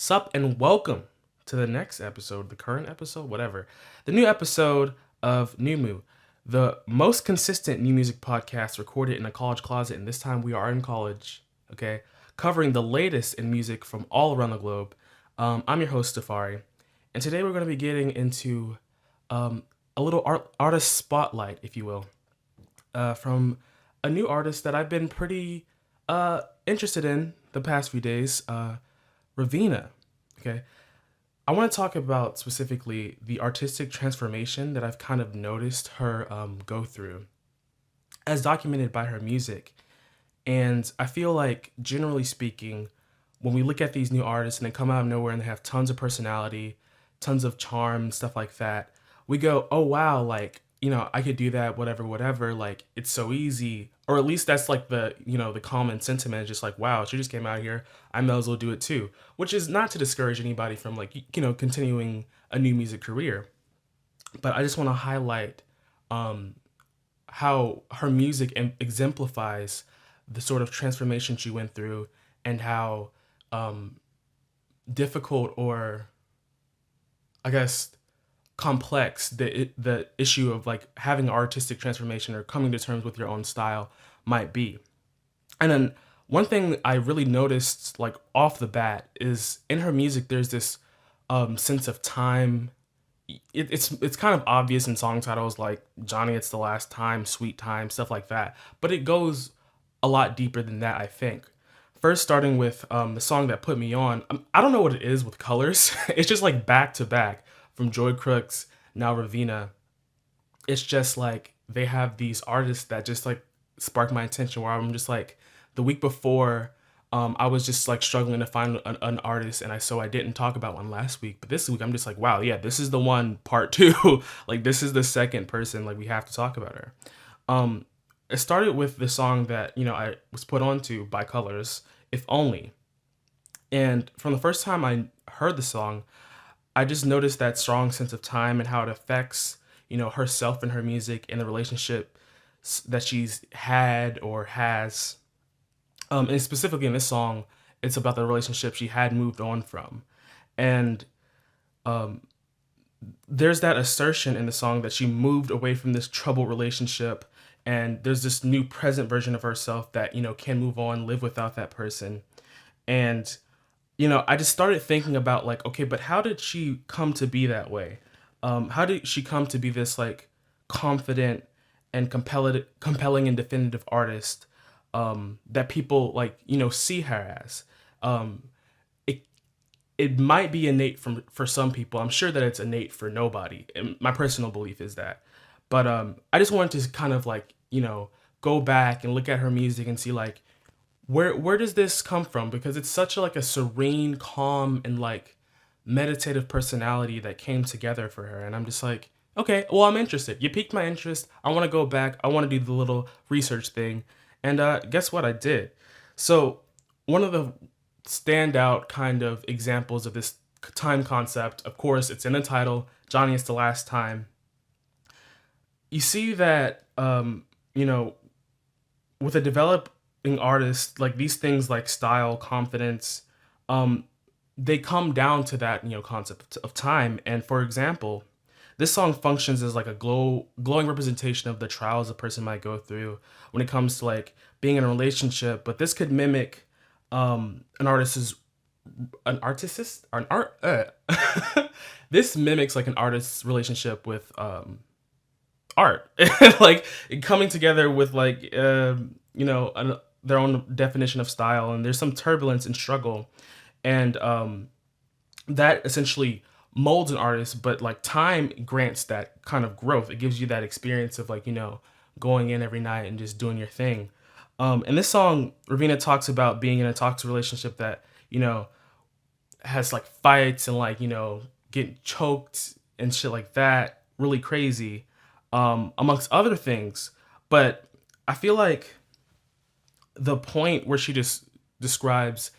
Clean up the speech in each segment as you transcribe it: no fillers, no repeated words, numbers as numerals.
Sup and welcome to the next episode, the current episode, whatever. The new episode of NyuMu, the most consistent new music podcast recorded in a college closet, and this time we are in college, okay? Covering the latest in music from all around the globe. I'm your host, Safari, and today we're going to be getting into a little artist spotlight, if you will, from a new artist that I've been pretty interested in the past few days, Raveena. Okay, I want to talk about specifically the artistic transformation that I've kind of noticed her go through, as documented by her music. And I feel like, generally speaking, when we look at these new artists and they come out of nowhere and they have tons of personality, tons of charm, stuff like that, we go, oh wow, like, I could do that, whatever, whatever. Like, it's so easy. Or at least that's like the common sentiment, just like, wow, she just came out here. I may as well do it too. Which is not to discourage anybody from like, continuing a new music career. But I just want to highlight how her music exemplifies the sort of transformation she went through and how difficult, or I guess complex, the issue of like having artistic transformation or coming to terms with your own style might be. And then one thing I really noticed like off the bat is in her music there's this sense of time. It's kind of obvious in song titles like Johnny It's the Last Time, Sweet Time, stuff like that, but it goes a lot deeper than that, I think. First, starting with the song that put me on. I don't know what it is with colors. It's just like back to back from Joy Crooks, now Raveena. It's just like they have these artists that just like spark my attention, where I'm just like, the week before, I was just like struggling to find an artist, and I didn't talk about one last week. But this week I'm just like, wow, yeah, this is the one, part two. Like, this is the second person, like, we have to talk about her. It started with the song that I was put onto by Colors, If Only. And from the first time I heard the song, I just noticed that strong sense of time and how it affects, herself and her music and the relationship that she's had or has. And specifically in this song, it's about the relationship she had moved on from. And there's that assertion in the song that she moved away from this troubled relationship, and there's this new present version of herself that, can move on, live without that person. And I just started thinking about like, okay, but how did she come to be that way? How did she come to be this like confident and compelling and definitive artist that people like, see her as? It it might be innate for some people. I'm sure that it's innate for nobody. And my personal belief is that. But I just wanted to kind of like, go back and look at her music and see like, where does this come from? Because it's such like a serene, calm, and like meditative personality that came together for her. And I'm just like, okay, well, I'm interested. You piqued my interest. I want to go back. I want to do the little research thing. And guess what? I did. So one of the standout kind of examples of this time concept, of course, it's in the title, Johnny It's the Last Time. You see that, with a developing artist, like these things like style, confidence, they come down to that, concept of time. And for example, this song functions as like a glowing representation of the trials a person might go through when it comes to like being in a relationship. But this could mimic this mimics like an artist's relationship with art, like coming together with like their own definition of style, and there's some turbulence and struggle, and that essentially molds an artist. But like time grants that kind of growth. It gives you that experience of like, going in every night and just doing your thing. In this song, Raveena talks about being in a toxic relationship that has like fights and like getting choked and shit like that, really crazy, amongst other things. But I feel like the point where she just describes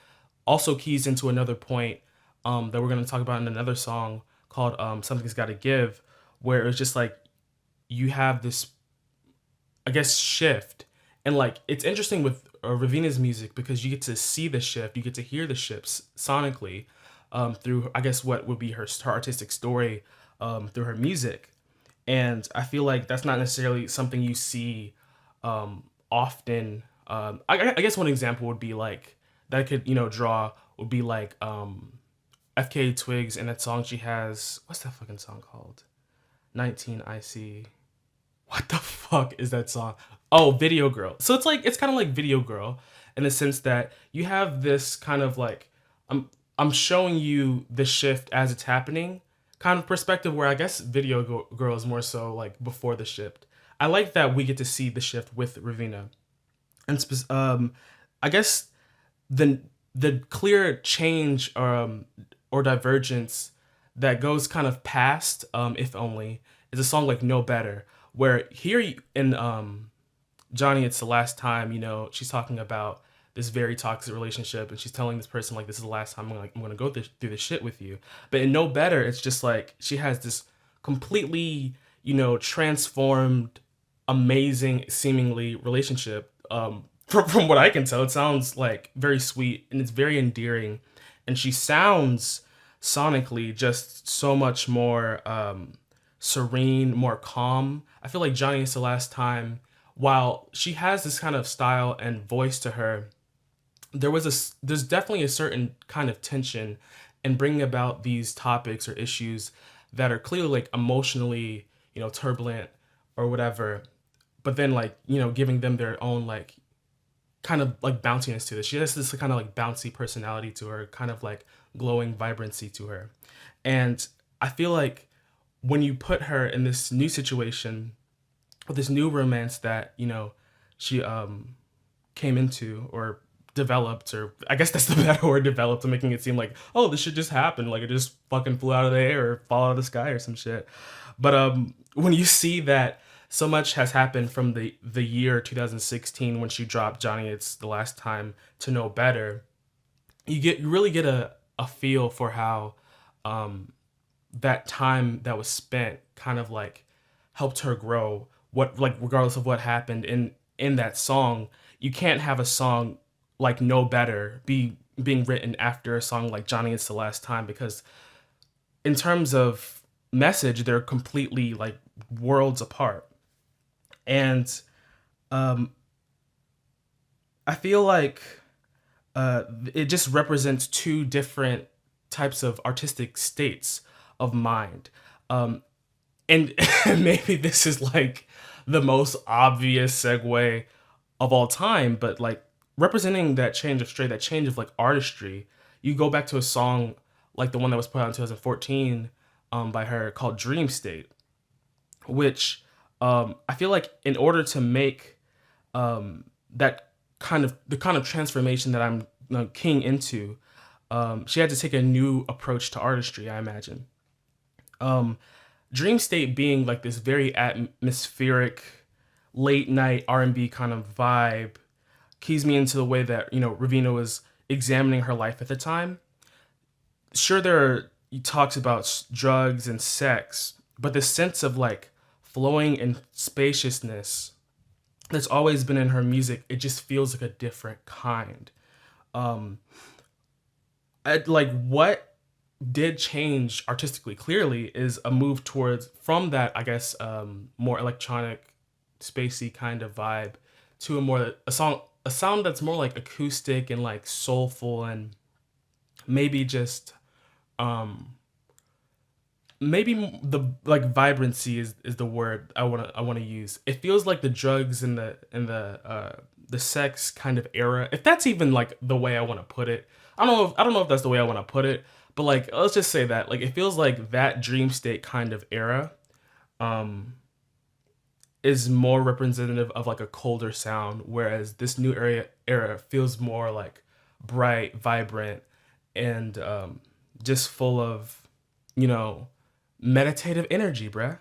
also keys into another point that we're going to talk about in another song called Something's Gotta Give, where it's just like you have this, I guess, shift. And like it's interesting with Raveena's music because you get to see the shift, you get to hear the shifts sonically. through, I guess, what would be her artistic story through her music. And I feel like that's not necessarily something you see often. I guess one example would be like that I could draw would be like FK Twigs and that song she has. What's that fucking song called? 19 IC. What the fuck is that song? Oh, Video Girl. So it's kind of like Video Girl in the sense that you have this kind of like I'm showing you the shift as it's happening kind of perspective, where I guess Girl is more so like before the shift. I like that we get to see the shift with Raveena. And I guess the clear change or divergence that goes kind of past If Only is a song like No Better, where here in Johnny It's the Last Time, she's talking about this very toxic relationship, and she's telling this person like, this is the last time I'm gonna go through this shit with you. But in No Better, it's just like she has this completely transformed, amazing seemingly relationship. From what I can tell, it sounds like very sweet and it's very endearing, and she sounds sonically just so much more serene, more calm. I feel like Johnny It's the Last Time, while she has this kind of style and voice to her, there's definitely a certain kind of tension in bringing about these topics or issues that are clearly like emotionally, turbulent or whatever, but then like, giving them their own like kind of like bounciness to this. She has this kind of like bouncy personality to her, kind of like glowing vibrancy to her. And I feel like when you put her in this new situation with this new romance that, she came into or developed, or I guess that's the better word, developed, making it seem like, oh, this shit just happened, like it just fucking flew out of the air or fall out of the sky or some shit. But when you see that so much has happened from the year 2016 when she dropped Johnny It's the Last Time to No Better, you really get a feel for how that time that was spent kind of like helped her grow. What, like, regardless of what happened in that song, you can't have a song like No Better being written after a song like Johnny It's the Last Time, because in terms of message, they're completely like worlds apart. And I feel like it just represents two different types of artistic states of mind. And maybe this is like the most obvious segue of all time, but like representing that change of state, that change of like artistry, you go back to a song like the one that was put out in 2014 by her called Dream State, which I feel like in order to make that the kind of transformation that I'm keying into, she had to take a new approach to artistry, I imagine. Dream State being like this very atmospheric, late night R&B kind of vibe, keys me into the way that Raveena was examining her life at the time. Sure, there are talks about drugs and sex, but the sense of like flowing and spaciousness that's always been in her music, it just feels like a different kind. Like what did change artistically clearly is a move towards, from that, I guess, more electronic, spacey kind of vibe to a sound that's more like acoustic and like soulful, and maybe just maybe the like vibrancy is the word I want to use. It feels like the drugs and the sex kind of era, if that's even like the way I want to put it. I don't know if that's the way I want to put it, but like let's just say that like it feels like that dream state kind of era is more representative of like a colder sound, whereas this new era feels more like bright, vibrant, and just full of meditative energy, bruh.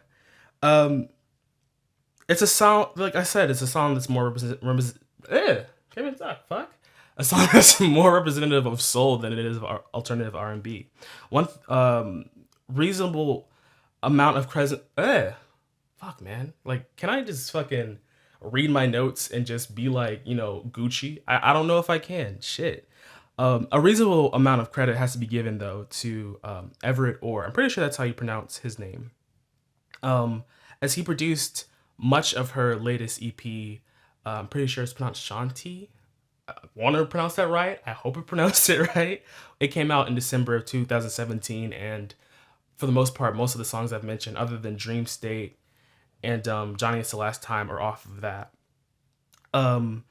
It's a sound, like I said, it's a song that's more can't even talk, fuck. A song that's more representative of soul than it is of alternative R&B. One reasonable amount of fuck, man. Like, can I just fucking read my notes and just be like, Gucci? I don't know if I can. Shit. A reasonable amount of credit has to be given though to Everett Orr. I'm pretty sure that's how you pronounce his name. As he produced much of her latest EP. I'm pretty sure it's pronounced Shanti. I want to pronounce that right. I hope it pronounced it right. It came out in December of 2017, and for the most part, most of the songs I've mentioned, other than Dream State and Johnny It's the Last Time, are off of that. Um,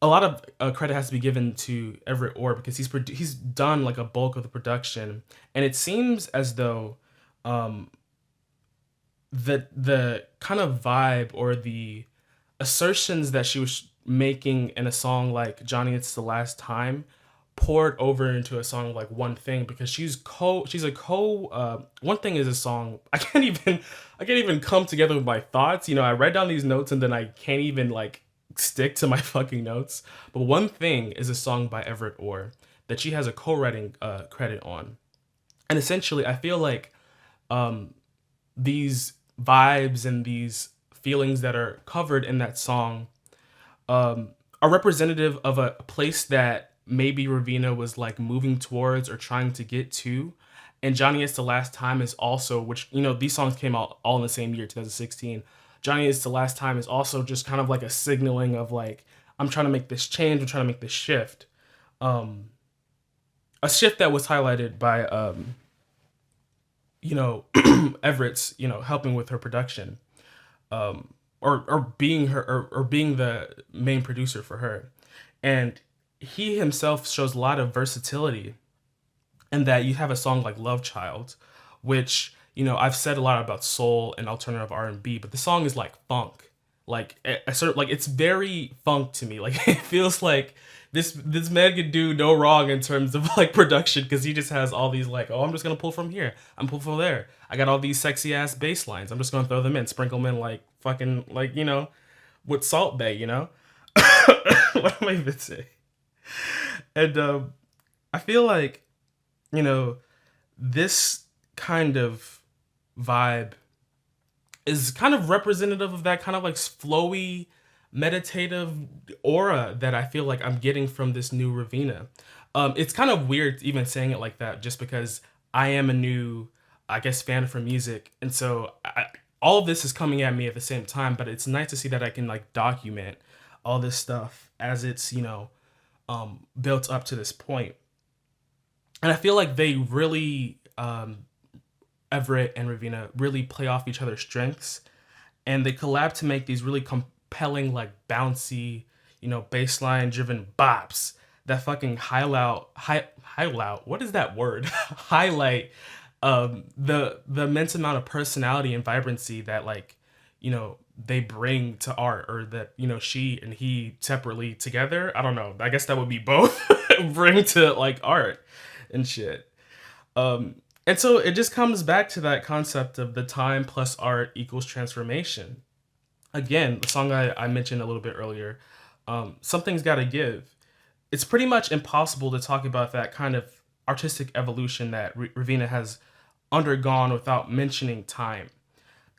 a lot of credit has to be given to Everett Orr because he's done like a bulk of the production, and it seems as though um, the kind of vibe or the assertions that she was making in a song like Johnny It's the Last Time poured over into a song like One Thing, because One Thing is a song I can't even come together with my thoughts. I write down these notes and then I can't even like stick to my fucking notes. But One Thing is a song by Everett Orr that she has a co-writing credit on. And essentially I feel like these vibes and these feelings that are covered in that song are representative of a place that maybe Raveena was like moving towards or trying to get to. And Johnny It's the Last Time is also, which, these songs came out all in the same year, 2016. Johnny It's the Last Time is also just kind of like a signaling of like, I'm trying to make this change, I'm trying to make this shift. A shift that was highlighted by, Everett's, helping with her production. Or being her or being the main producer for her. And he himself shows a lot of versatility in that you have a song like Love Child, which, I've said a lot about soul and alternative R&B, but the song is like funk. Like it's very funk to me. Like it feels like this man could do no wrong in terms of like production, because he just has all these like, oh, I'm just gonna pull from here, I'm pull from there. I got all these sexy ass bass lines. I'm just gonna throw them in, sprinkle them in like fucking like with Salt Bay. What am I even saying? And I feel like this kind of vibe is kind of representative of that kind of like flowy, meditative aura that I feel like I'm getting from this new Raveena. It's kind of weird even saying it like that, just because I am a new, I guess, fan of her music, and so all of this is coming at me at the same time. But it's nice to see that I can like document all this stuff as it's built up to this point. And I feel like they really Everett and Raveena really play off each other's strengths, and they collab to make these really compelling, like bouncy, baseline driven bops that fucking highlight. What is that word? Highlight the immense amount of personality and vibrancy that like they bring to art, or that she and he separately together. I don't know. I guess that would be both bring to like art and shit. And so it just comes back to that concept of the time plus art equals transformation. Again, the song I mentioned a little bit earlier, Something's Gotta Give. It's pretty much impossible to talk about that kind of artistic evolution that Raveena has undergone without mentioning time.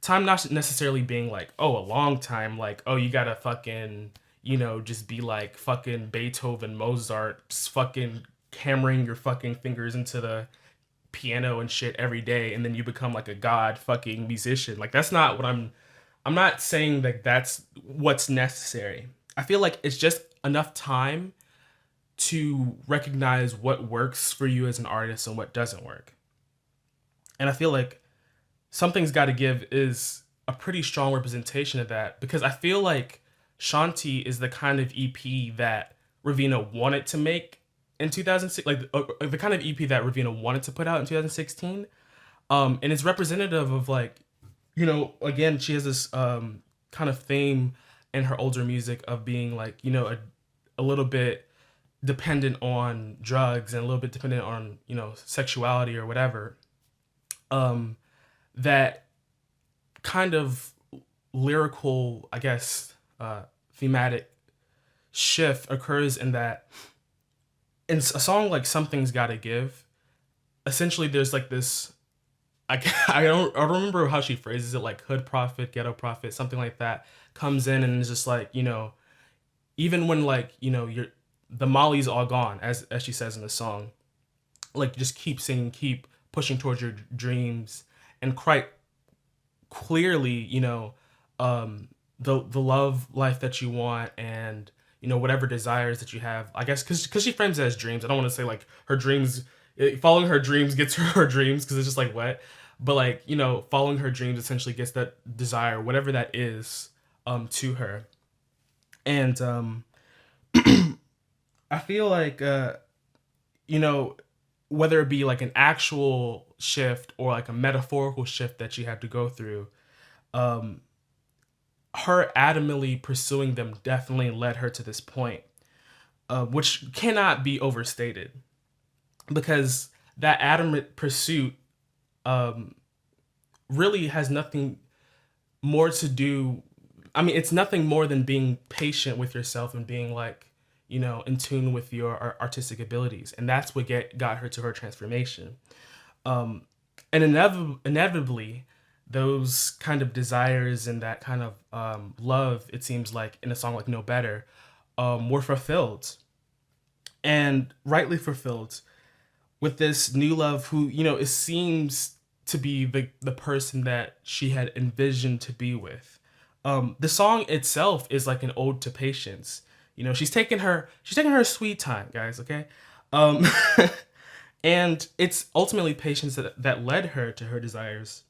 Time not necessarily being like, oh, a long time, like, oh, you gotta fucking, just be like fucking Beethoven, Mozart, just fucking hammering your fucking fingers into the piano and shit every day, and then you become like a god fucking musician. Like that's not what I'm not saying that that's what's necessary. I feel like it's just enough time to recognize what works for you as an artist and what doesn't work. And I feel like Something's Gotta Give is a pretty strong representation of that, because I feel like Shanti is the kind of EP that Raveena wanted to make in 2006, like the kind of EP that Raveena wanted to put out in 2016. And it's representative of like, again, she has this kind of theme in her older music of being like, a little bit dependent on drugs and a little bit dependent on, sexuality or whatever. That kind of lyrical, I guess, thematic shift occurs in that in a song like Something's Gotta Give, essentially there's like this, I don't remember how she phrases it, like hood prophet, ghetto prophet, something like that, comes in and is just like, even when like, the Molly's all gone, as she says in the song. Like, just keep singing, keep pushing towards your dreams, and quite clearly, the love life that you want, and whatever desires that you have. I guess because she frames it as dreams. I don't want to say like her dreams, following her dreams gets her dreams, because it's just like what, but like following her dreams essentially gets that desire, whatever that is, to her. And I feel like you know whether it be like an actual shift or like a metaphorical shift that she had to go through, um, her adamantly pursuing them definitely led her to this point, which cannot be overstated, because that adamant pursuit um, really has nothing more to do. I mean, it's nothing more than being patient with yourself and being like, in tune with your artistic abilities, and that's what got her to her transformation. Um, and inevitably, those kind of desires and that kind of love, it seems like in a song like No Better, were fulfilled, and rightly fulfilled, with this new love who, it seems to be the person that she had envisioned to be with. The song itself is like an ode to patience. She's taking her sweet time, guys, okay? Um, and it's ultimately patience that led her to her desires.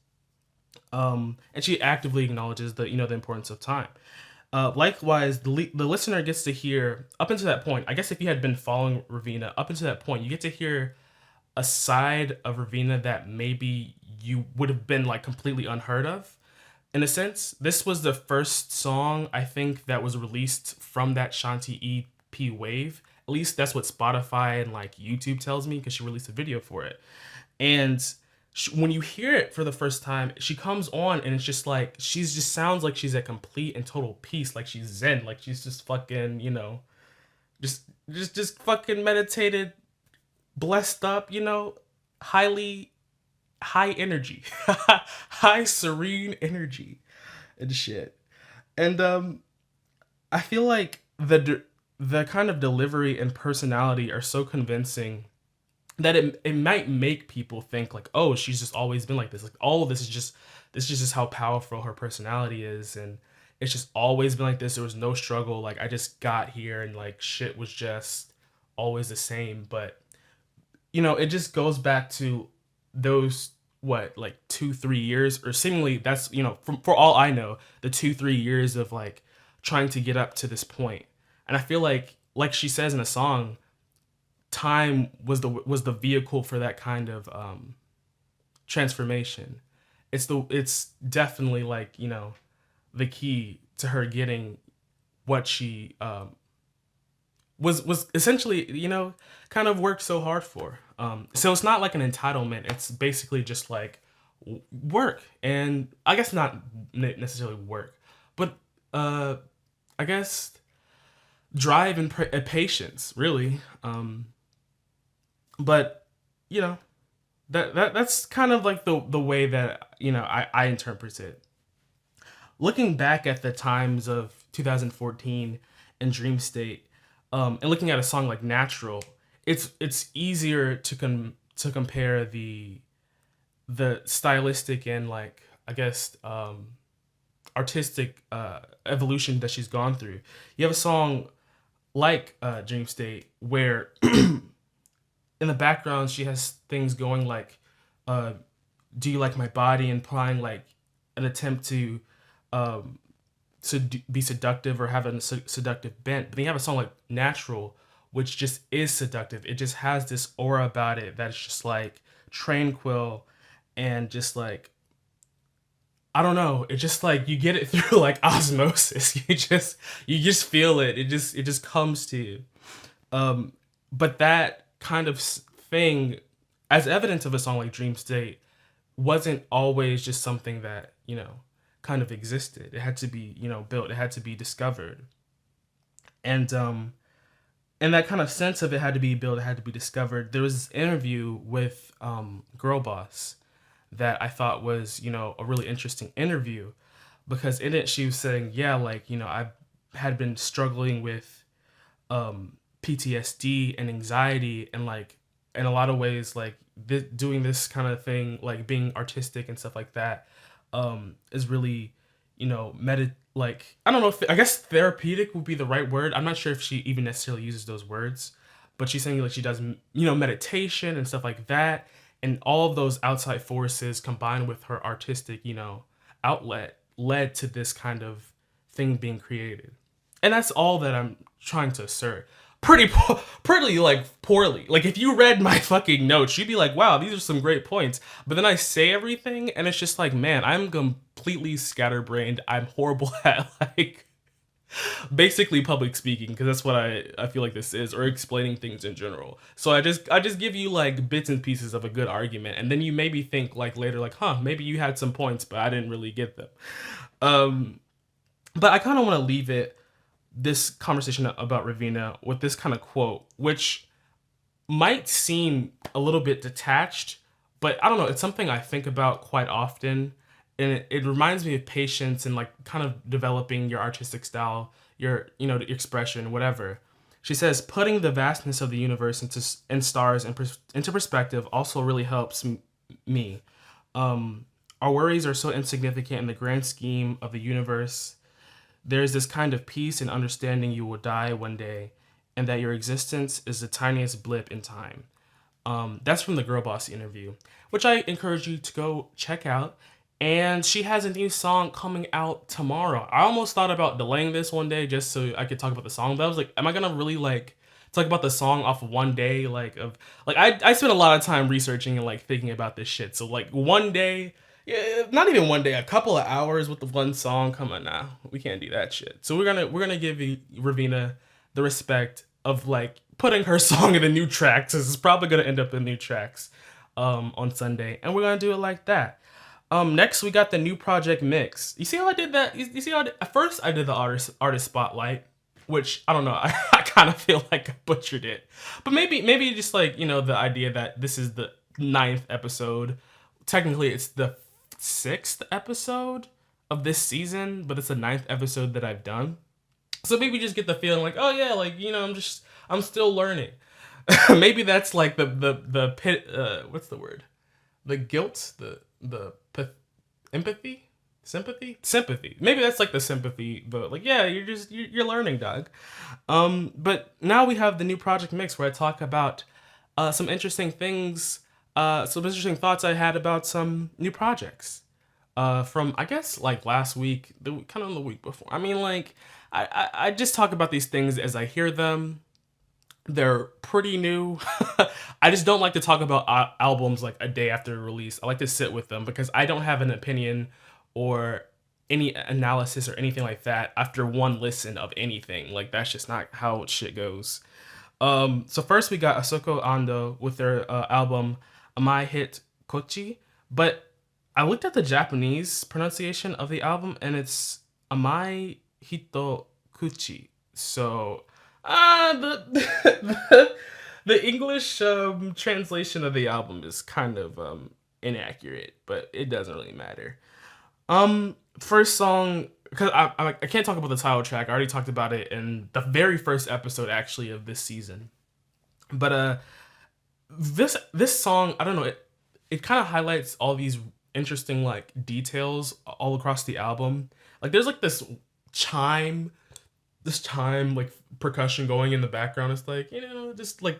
And she actively acknowledges the importance of time. Likewise, the listener gets to hear up until that point. I guess if you had been following Raveena up until that point, you get to hear a side of Raveena that maybe you would have been like completely unheard of. In a sense, this was the first song I think that was released from that Shanti EP wave. At least that's what Spotify and like YouTube tells me, because she released a video for it. And when you hear it for the first time, she comes on and it's just like she's just sounds like she's at complete and total peace, like she's zen, like she's just fucking, just fucking meditated, blessed up, highly high energy, high serene energy and shit. And I feel like the kind of delivery and personality are so convincing that it might make people think like, oh, she's just always been like this. Like, all of this is just how powerful her personality is, and it's just always been like this. There was no struggle. Like, I just got here and like shit was just always the same. But it just goes back to those, what, like 2-3 years, or seemingly that's, for all I know, the 2-3 years of like trying to get up to this point. And I feel like she says in a song, time was the vehicle for that kind of transformation. It's definitely like, the key to her getting what she was essentially, kind of worked so hard for. So it's not like an entitlement. It's basically just like work, and I guess not necessarily work, but I guess drive and patience, really. But that's kind of like the way that I interpret it. Looking back at the times of 2014 and Dream State, and looking at a song like Natural, it's easier to compare the stylistic and like, I guess, artistic evolution that she's gone through. You have a song like Dream State where in the background she has things going like, "Do you like my body?" implying like an attempt to um, be seductive or have a seductive bent. But then you have a song like Natural, which just is seductive. It just has this aura about it that's just like tranquil, and just like, I don't know. It's just like you get it through like osmosis. You just feel it. It just comes to you. Um, but that kind of thing, as evidence of a song like Dream State, wasn't always just something that kind of existed. It had to be built. It had to be discovered, and that kind of sense of it had to be built. It had to be discovered. There was this interview with Girl Boss that I thought was a really interesting interview, because in it she was saying, yeah, like I had been struggling with PTSD and anxiety, and like in a lot of ways like doing this kind of thing, like being artistic and stuff like that, is really, like, I don't know if, I guess therapeutic would be the right word. I'm not sure if she even necessarily uses those words, but she's saying like she does, meditation and stuff like that, and all of those outside forces combined with her artistic, outlet led to this kind of thing being created. And that's all that I'm trying to assert. Pretty like poorly. Like if you read my fucking notes, you'd be like, wow, these are some great points. But then I say everything and it's just like, man, I'm completely scatterbrained. I'm horrible at like basically public speaking, because that's what I feel like this is, or explaining things in general. So I just give you like bits and pieces of a good argument, and then you maybe think like later like, huh, maybe you had some points, but I didn't really get them. But I kind of want to leave this conversation about Raveena with this kind of quote, which might seem a little bit detached, but I don't know, it's something I think about quite often. And it reminds me of patience and like kind of developing your artistic style, your, your expression, whatever. She says, putting the vastness of the universe and stars into perspective also really helps me. Our worries are so insignificant in the grand scheme of the universe. There is this kind of peace and understanding you will die one day, and that your existence is the tiniest blip in time. That's from the Girl Boss interview, which I encourage you to go check out. And she has a new song coming out tomorrow. I almost thought about delaying this one day just so I could talk about the song, but I was like, am I gonna really like talk about the song off of one day? I spent a lot of time researching and like thinking about this shit. So like one day, yeah, not even one day, a couple of hours with the one song. Come on now, we can't do that shit. So we're gonna give Raveena the respect of like putting her song in the new tracks. This is probably gonna end up in new tracks on Sunday, and we're gonna do it like that. Next we got the new project mix. You see how I did that? You see how at first I did the artist spotlight, which I don't know. I kind of feel like I butchered it, but maybe just like the idea that this is the 9th episode. Technically, it's the 6th episode of this season, but it's the 9th episode that I've done. So maybe just get the feeling like, oh yeah, like I'm still learning. Maybe that's like the pit. What's the word? The guilt. Empathy, sympathy. Maybe that's like the sympathy, but like, yeah, you're learning, dog. But now we have the new project mix where I talk about some interesting things, some interesting thoughts I had about some new projects. From I guess like last week, kind of the week before. I mean, like I just talk about these things as I hear them. They're pretty new. I just don't like to talk about albums like a day after release. I like to sit with them because I don't have an opinion or any analysis or anything like that after one listen of anything. Like that's just not how shit goes. So first we got Asuka Ando with their album Amai Hit Kochi, but I looked at the Japanese pronunciation of the album and it's Amai Hito Kuchi. So the English translation of the album is kind of inaccurate, but it doesn't really matter. First song, because I can't talk about the title track. I already talked about it in the very first episode actually of this season. But this song, I don't know, it kind of highlights all these interesting like details all across the album. Like there's like this chime like percussion going in the background. It's like just like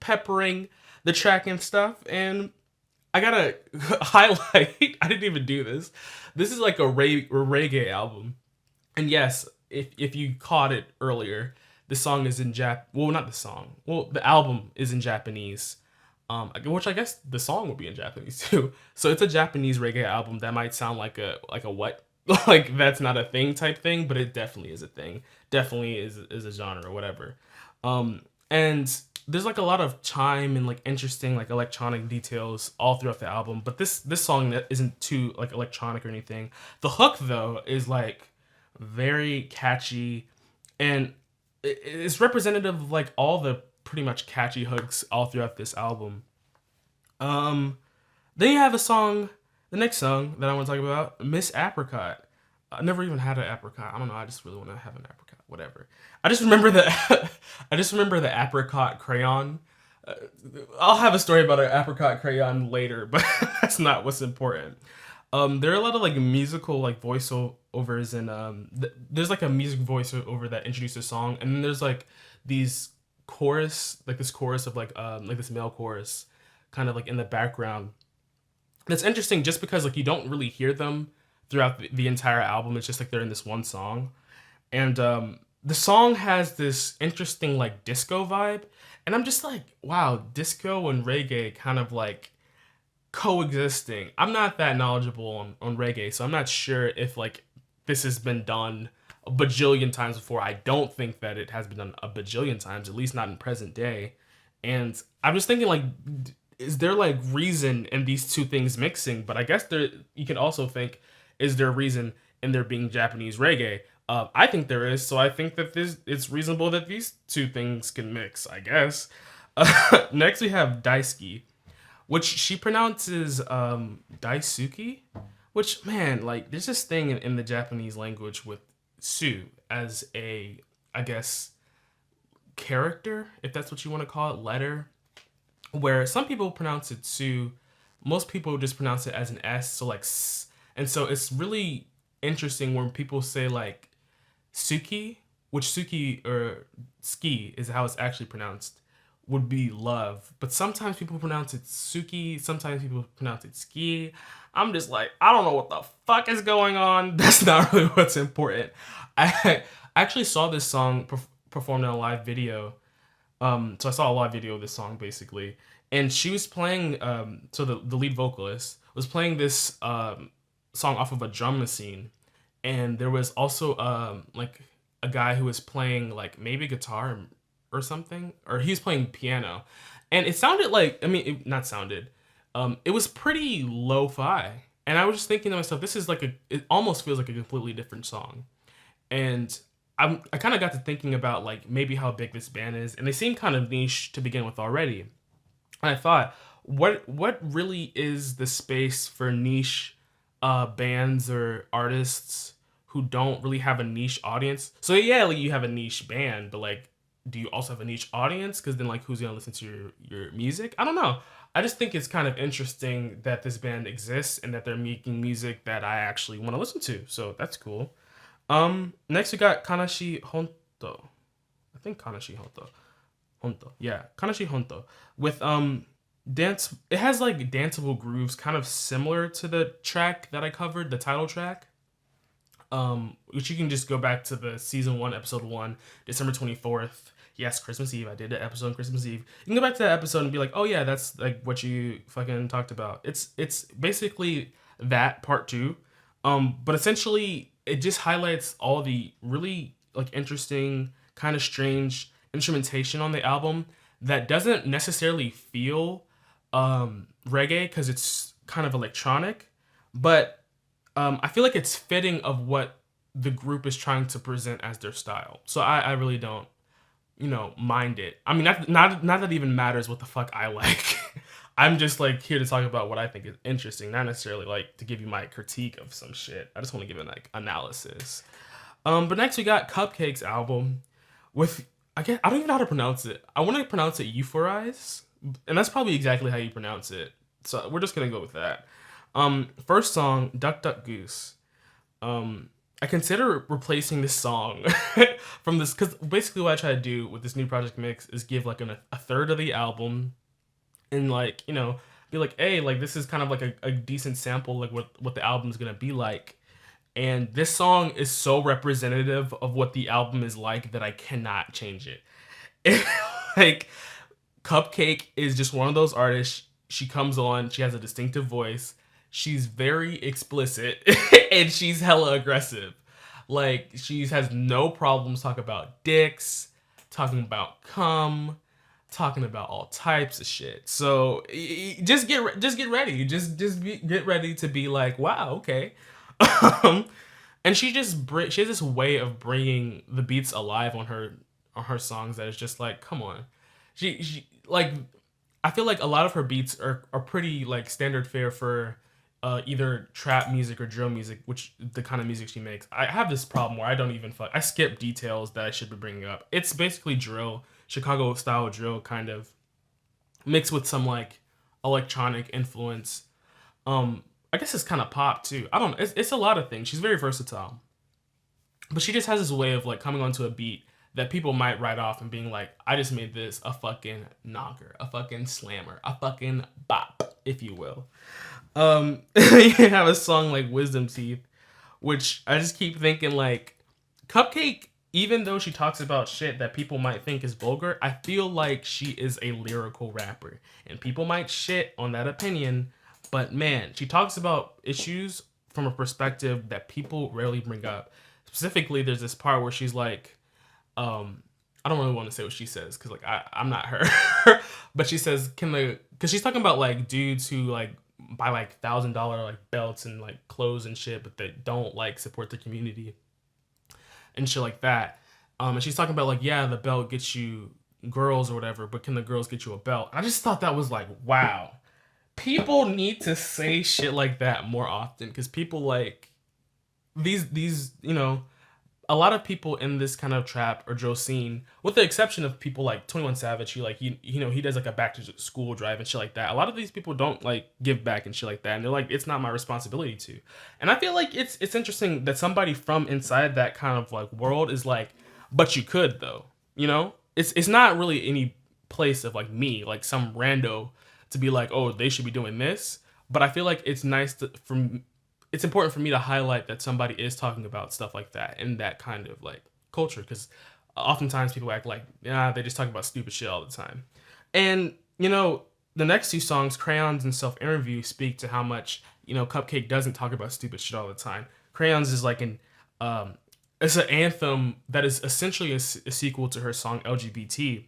peppering the track and stuff. And I gotta highlight, I didn't even do this, this is like a reggae album. And yes, if you caught it earlier, the song is in not the song, the album is in Japanese, which I guess the song would be in Japanese too. So it's a Japanese reggae album. That might sound like a what like that's not a thing type thing, but it definitely is a thing. Definitely is a genre or whatever. And there's like a lot of chime and like interesting like electronic details all throughout the album. But this song that isn't too like electronic or anything. The hook though is like very catchy, and it's representative of like all the pretty much catchy hooks all throughout this album. Then you have the next song that I want to talk about, Miss Apricot. I never even had an apricot. I don't know. I just really want to have an apricot. whatever. I just remember the I just remember the apricot crayon. Uh, I'll have a story about an apricot crayon later, but that's not what's important. There are a lot of like musical like voiceovers and there's like a music voiceover that introduces a song, and then there's like these chorus, like this chorus of like this male chorus, kind of like in the background. That's interesting, just because like you don't really hear them throughout the entire album. It's just like they're in this one song, and the song has this interesting like disco vibe, and I'm just like, wow, disco and reggae kind of like coexisting. I'm not that knowledgeable on reggae, so I'm not sure if like this has been done a bajillion times before. I don't think that it has been done a bajillion times, at least not in present day. And I'm just thinking like, is there like reason in these two things mixing? But I guess there, you can also think, is there reason in there being Japanese reggae? I think there is, so I think that it's reasonable that these two things can mix, I guess. Next we have Daisuki, which she pronounces DAISUKI, which, man, like there's this thing in the Japanese language with su as a, I guess, character, if that's what you want to call it, letter, where some people pronounce it su, most people just pronounce it as an s, so like s, and so it's really interesting when people say like suki, which suki or ski is how it's actually pronounced, would be love, but sometimes people pronounce it suki, sometimes people pronounce it ski. I'm just like, I don't know what the fuck is going on. That's not really what's important. I actually saw this song performed in a live video. So I saw a live video of this song basically, and she was playing. So the lead vocalist was playing this song off of a drum machine, and there was also like a guy who was playing like maybe guitar or something, or he was playing piano, and it sounded like, I mean, it not sounded. It was pretty lo-fi, and I was just thinking to myself, this is like it almost feels like a completely different song, and I kind of got to thinking about like maybe how big this band is, and they seem kind of niche to begin with already. And I thought, what really is the space for niche bands or artists who don't really have a niche audience? So yeah, like you have a niche band, but like, do you also have a niche audience? Because then like, who's gonna listen to your music? I don't know. I just think it's kind of interesting that this band exists and that they're making music that I actually want to listen to. So that's cool. Next we got Kanashi Honto. I think Kanashi Honto. Honto. Yeah, Kanashi Honto. With dance, it has like danceable grooves kind of similar to the track that I covered, the title track. Which you can just go back to the season 1, episode 1, December 24th. Yes, Christmas Eve. I did an episode on Christmas Eve. You can go back to that episode and be like, oh yeah, that's like what you fucking talked about. It's basically that part 2. But essentially it just highlights all the really like interesting, kind of strange instrumentation on the album that doesn't necessarily feel reggae, because it's kind of electronic, but I feel like it's fitting of what the group is trying to present as their style. So I really don't, mind it. I mean, not that it even matters what the fuck I like. I'm just like here to talk about what I think is interesting, not necessarily like to give you my critique of some shit. I just want to give it like analysis. But next we got cupcakKe's album with, I don't even know how to pronounce it. I want to pronounce it euphorize, and that's probably exactly how you pronounce it. So we're just gonna go with that. First song, Duck Duck Goose. I consider replacing this song from this, because basically what I try to do with this new project mix is give like a third of the album, and like, be like, hey, like this is kind of like a decent sample, like what the album's gonna be like. And this song is so representative of what the album is like that I cannot change it. Like, cupcakKe is just one of those artists. She comes on, she has a distinctive voice, she's very explicit, and she's hella aggressive. Like, she has no problems talking about dicks, talking about cum, talking about all types of shit. So just get ready. Get ready to be like, wow, okay. And she has this way of bringing the beats alive on her songs that is just like, come on. She like, I feel like a lot of her beats are pretty like standard fare for either trap music or drill music, which the kind of music she makes. I have this problem where I don't even I skip details that I should be bringing up. It's basically drill, Chicago style drill, kind of mixed with some like electronic influence. I guess it's kind of pop too. I don't know. It's a lot of things. She's very versatile, but she just has this way of like coming onto a beat that people might write off and being like, I just made this a fucking knocker, a fucking slammer, a fucking bop, if you will. You have a song like Wisdom Teeth, which I just keep thinking like Cupcake, even though she talks about shit that people might think is vulgar, I feel like she is a lyrical rapper. And people might shit on that opinion, but man, she talks about issues from a perspective that people rarely bring up. Specifically, there's this part where she's like, I don't really want to say what she says because like I'm not her, but she says, because she's talking about like dudes who like buy like $1,000 like belts and like clothes and shit, but they don't like support the community and shit like that. And she's talking about like, yeah, the belt gets you girls or whatever, but can the girls get you a belt? I just thought that was like, wow, people need to say shit like that more often because people like these a lot of people in this kind of trap or drill scene, with the exception of people like 21 Savage, who like he does like a back to school drive and shit like that. A lot of these people don't like give back and shit like that, and they're like, it's not my responsibility to. And I feel like it's interesting that somebody from inside that kind of like world is like, but you could though, it's not really any place of like me, like some rando, to be like, oh, they should be doing this. But I feel like it's nice it's important for me to highlight that somebody is talking about stuff like that in that kind of like culture, because oftentimes people act like, yeah, they just talk about stupid shit all the time. And the next two songs, Crayons and Self Interview, speak to how much Cupcake doesn't talk about stupid shit all the time. Crayons is like it's an anthem that is essentially a sequel to her song LGBT,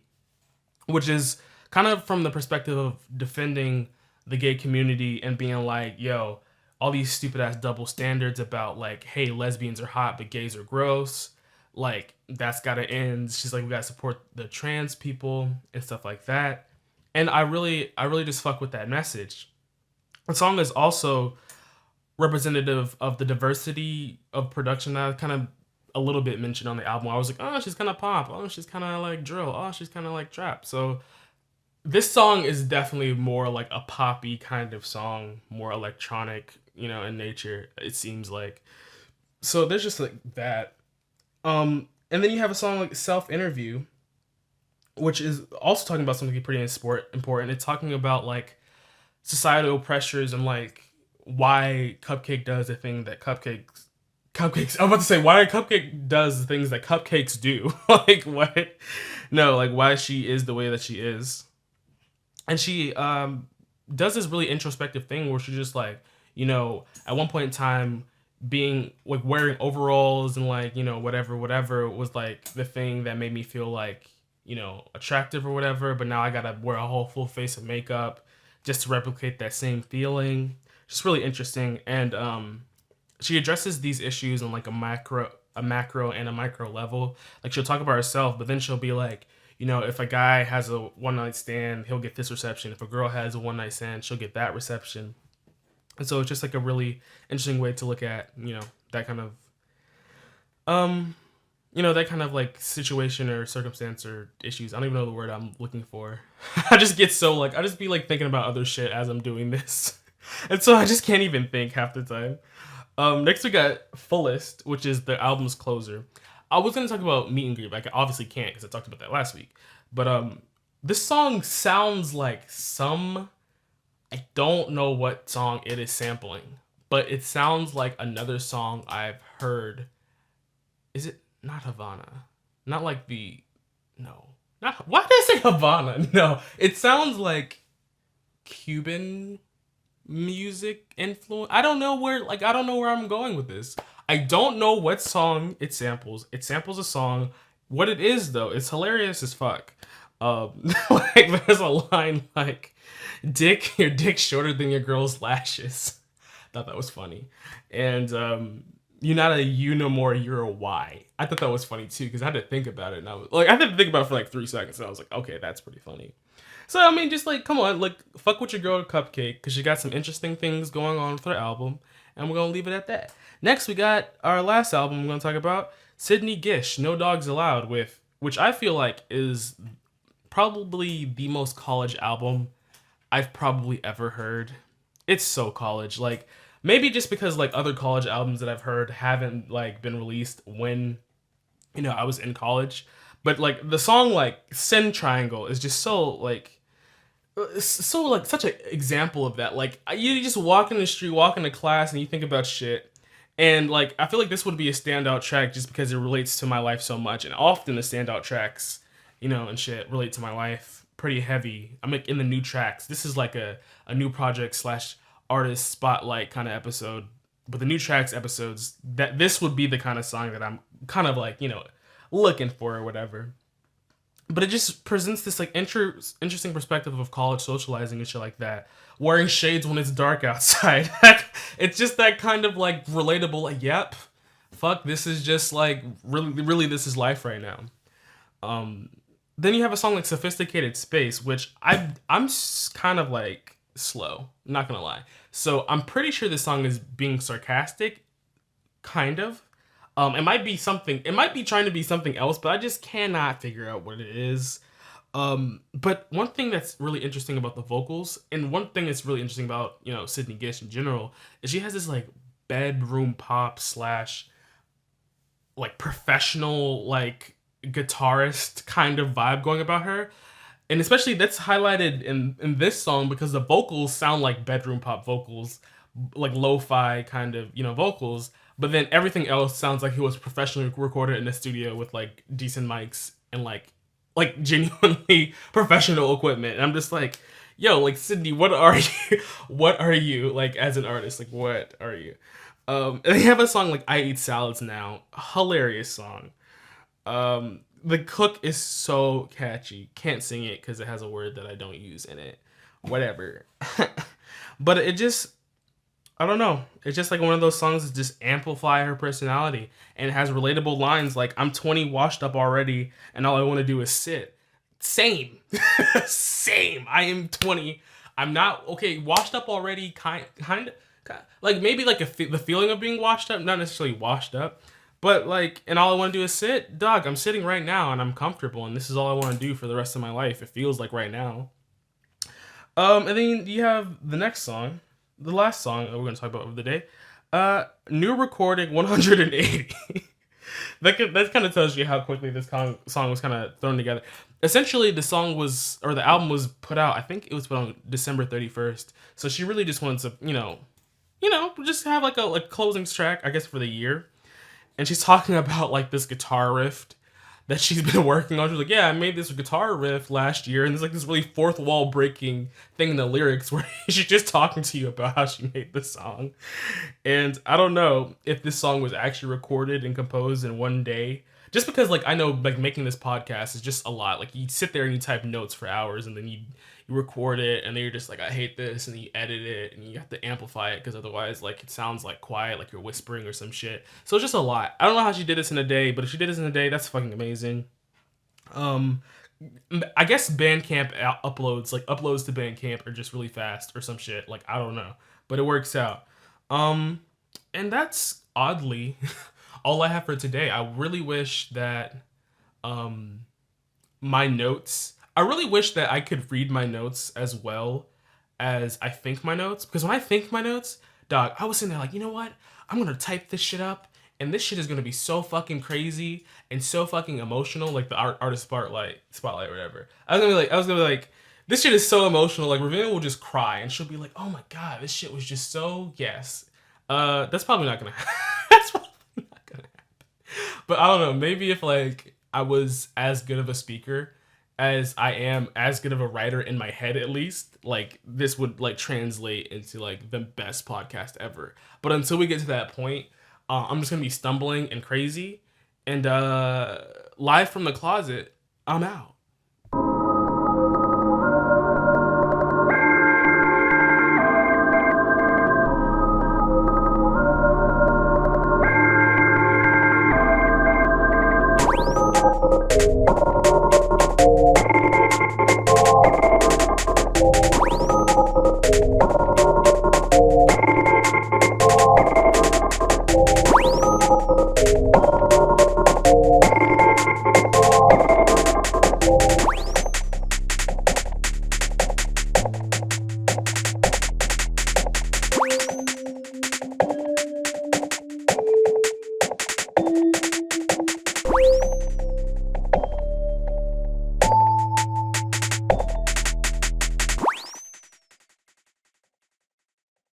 which is kind of from the perspective of defending the gay community and being like, yo, all these stupid ass double standards about like, hey, lesbians are hot, but gays are gross. Like, that's gotta end. She's like, we gotta support the trans people and stuff like that. And I really just fuck with that message. The song is also representative of the diversity of production that I kind of a little bit mentioned on the album. I was like, oh, she's kind of pop. Oh, she's kind of like drill. Oh, she's kind of like trap. So this song is definitely more like a poppy kind of song, more electronic, in nature, it seems like. So there's just like that. And then you have a song like Self Interview, which is also talking about something pretty important. It's talking about like societal pressures and like why Cupcake does the thing that cupcakes. I'm about to say why Cupcake does the things that cupcakes do. Like what? No, like why she is the way that she is. And she does this really introspective thing where she's just like, at one point in time, being like wearing overalls and like, whatever was like the thing that made me feel like, attractive or whatever. But now I gotta wear a whole full face of makeup just to replicate that same feeling. Just really interesting. And she addresses these issues on like a macro and a micro level. Like she'll talk about herself, but then she'll be like, if a guy has a one night stand, he'll get this reception. If a girl has a one night stand, she'll get that reception. And so it's just like a really interesting way to look at, that kind of, that kind of like situation or circumstance or issues. I don't even know the word I'm looking for. I just get so like, I just be like thinking about other shit as I'm doing this. And so I just can't even think half the time. Next we got Fullest, which is the album's closer. I was going to talk about Meet and Greet, but I obviously can't because I talked about that last week. But this song sounds like I don't know what song it is sampling, but it sounds like another song I've heard. Is it not Havana? Not like why did I say Havana? No, it sounds like Cuban music influence. I don't know where I'm going with this. I don't know what song it samples. It samples a song. What it is though, it's hilarious as fuck. Like there's a line like, your dick's shorter than your girl's lashes. Thought that was funny. And you're not a you no more, you're a Y. I thought that was funny too, because I had to think about it, and I had to think about it for like 3 seconds, and I was like, okay, that's pretty funny. So I mean, just like, come on, like, fuck with your girl Cupcake, because she got some interesting things going on with her album, and we're gonna leave it at that. Next, we got our last album we're gonna talk about, Sidney Gish, No Dogs Allowed, with which I feel like is probably the most college album I've probably ever heard. It's so college, like maybe just because like other college albums that I've heard haven't like been released when I was in college, but like the song like Sin Triangle is just so like such an example of that. Like you just walk in the street, walk into class, and you think about shit. And like I feel like this would be a standout track just because it relates to my life so much. And often the standout tracks, and shit relate to my life pretty heavy. I'm like in the new tracks. This is like a new project slash artist spotlight kind of episode. But the new tracks episodes, that this would be the kind of song that I'm kind of like, looking for or whatever. But it just presents this like interesting perspective of college socializing and shit like that. Wearing shades when it's dark outside. It's just that kind of like relatable. Like, yep, fuck, this is just like really this is life right now. Then you have a song like Sophisticated Space, which I'm kind of like slow. Not gonna lie. So I'm pretty sure this song is being sarcastic, kind of. It might be something. It might be trying to be something else, but I just cannot figure out what it is. But one thing that's really interesting about the vocals, and one thing that's really interesting about Sidney Gish in general, is she has this like bedroom pop slash like professional like guitarist kind of vibe going about her. And especially that's highlighted in this song because the vocals sound like bedroom pop vocals, like lo-fi kind of vocals. But then everything else sounds like it was professionally recorded in a studio with like decent mics and like genuinely professional equipment. And I'm just like, yo, like Sidney, what are you? What are you like as an artist? Like, what are you? And they have a song like I Eat Salads Now, hilarious song. The hook is so catchy. Can't sing it because it has a word that I don't use in it. Whatever. But it just, I don't know. It's just like one of those songs that just amplify her personality, and it has relatable lines like "I'm 20, washed up already, and all I want to do is sit." Same, same. I am 20. I'm not okay. Washed up already, kind of like maybe like the feeling of being washed up, not necessarily washed up, but like, and all I want to do is sit. Dog, I'm sitting right now, and I'm comfortable, and this is all I want to do for the rest of my life. It feels like right now. And then you have the next song. The last song that we're going to talk about of the day, new recording 180. that kind of tells you how quickly this song was kind of thrown together. Essentially, the album was put out, I think it was put on December 31st. So she really just wanted to, just have like a closing track, I guess, for the year. And she's talking about like this guitar riff that she's been working on. She's like, yeah, I made this guitar riff last year, and there's like this really fourth wall breaking thing in the lyrics where she's just talking to you about how she made the song. And I don't know if this song was actually recorded and composed in one day, just because like I know like making this podcast is just a lot. Like you sit there and you type notes for hours, and then you record it, and then you're just like, I hate this, and then you edit it, and you have to amplify it because otherwise like it sounds like quiet, like you're whispering or some shit. So it's just a lot. I don't know how she did this in a day, but if she did this in a day, that's fucking amazing. I guess Bandcamp uploads to Bandcamp are just really fast or some shit. Like I don't know, but it works out. And that's oddly all I have for today. I really wish that my notes. I really wish that I could read my notes as well as I think my notes. Because when I think my notes, dog, I was sitting there like, you know what? I'm going to type this shit up, and this shit is going to be so fucking crazy and so fucking emotional, like the artist spotlight or whatever. I was going to be like, this shit is so emotional. Like, Raveena will just cry, and she'll be like, oh my God, this shit was just so, yes. That's probably not going to happen. That's probably not going to happen. But I don't know. Maybe if, like, I was as good of a speaker as I am as good of a writer in my head, at least, like this would like translate into like the best podcast ever. But until we get to that point, I'm just gonna be stumbling and crazy. And live from the closet, I'm out.